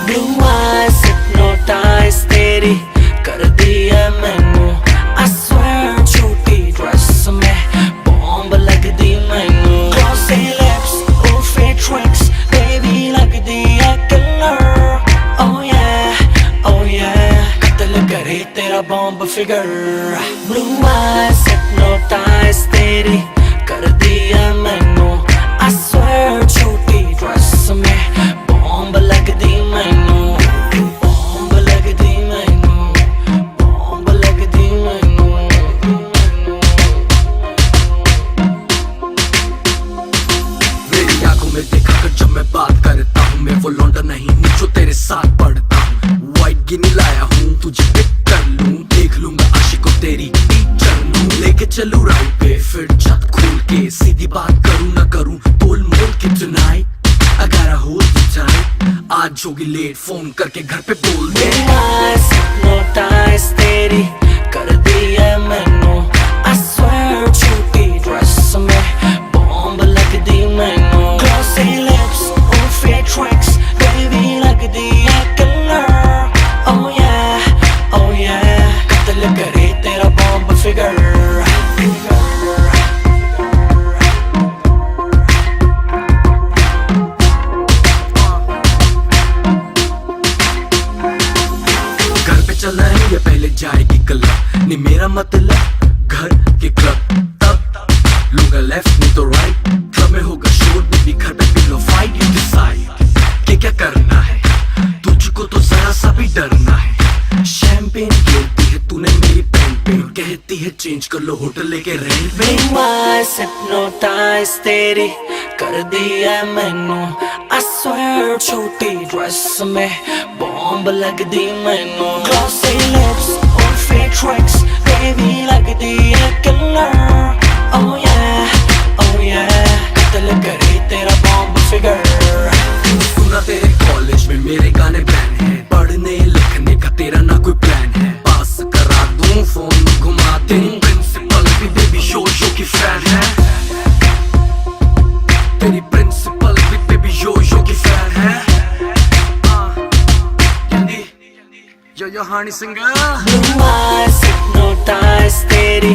Blue eyes hypnotize तेरी कर दी है मैनू I swear छोटी ड्रेस में बॉम्ब लग दी मैनू Glossy lips, ooffy tricks baby लग दी है killer Oh yeah कत्ल करे तेरा bomb figure Blue eyes hypnotize तेरी कर दी है मैनू I swear छोटी ड्रेस में बॉम्ब लग दी मैनू बॉम्ब लग दी मैनू बॉम्ब लग दी मैनू मेरी आंखों में देखा कर जब मैं बात करता हूँ मैं वो लौंडा नहीं हूँ जो तेरे साथ पढ़ता हूँ व्हाइट गिनी लाया हूँ तुझे पिक कर लूँ देख लूंगा आशिकों तेरी टीचर लूँ लेके चलूँ राइट पे फिर छत खोल के सीधी बात करूँ ना करूँ तोल मोल के tonight I gotta hold you tight आज होगी लेट फोन करके घर पे बोल दे Eyes hypnotize तेरी कर दी है मैनू I swear छोटी ड्रेस में बॉम्ब लग दी मैनू Glossy lips, ooffy tricks baby लग दी है killer Oh yeah कत्ल करे तेरा बॉम्ब फिगर चलना है या पहले जाएगी क्लब नहीं मेरा मतलब घर के क्लब तब लूंगा लेफ्ट नहीं तो राइट क्लब में होगा शोर बेबी घर पे पिलो फाइट यू डिसाइड कि क्या करना है तुझको तो जरा सा भी डरना है शैंपेन गिरती है तूने मेरी पेन पे कहती है चेंज कर लो होटल लेके रेंट पे Eyes hypnotize तेरी कर दी है मैनू I swear छोटी ड्रेस में बॉम्ब लग दी मैनू Glossy lips, ooffy tricks baby लग दी है killer Oh yeah कत्ल करे तेरा बॉम्ब फिगर सुना तेरे कॉलेज में मेरे गाने बैन है पढ़ने लिखने का तेरा ना कोई प्लान है पास करा दूं फोन घुमा तेरी प्रिंसिपल भी बेबी शो की फैन है तेरी प्रिंसिपल भी बेबी शो की फैन है यो हानी सिंगर Blue eyes hypnotize तेरी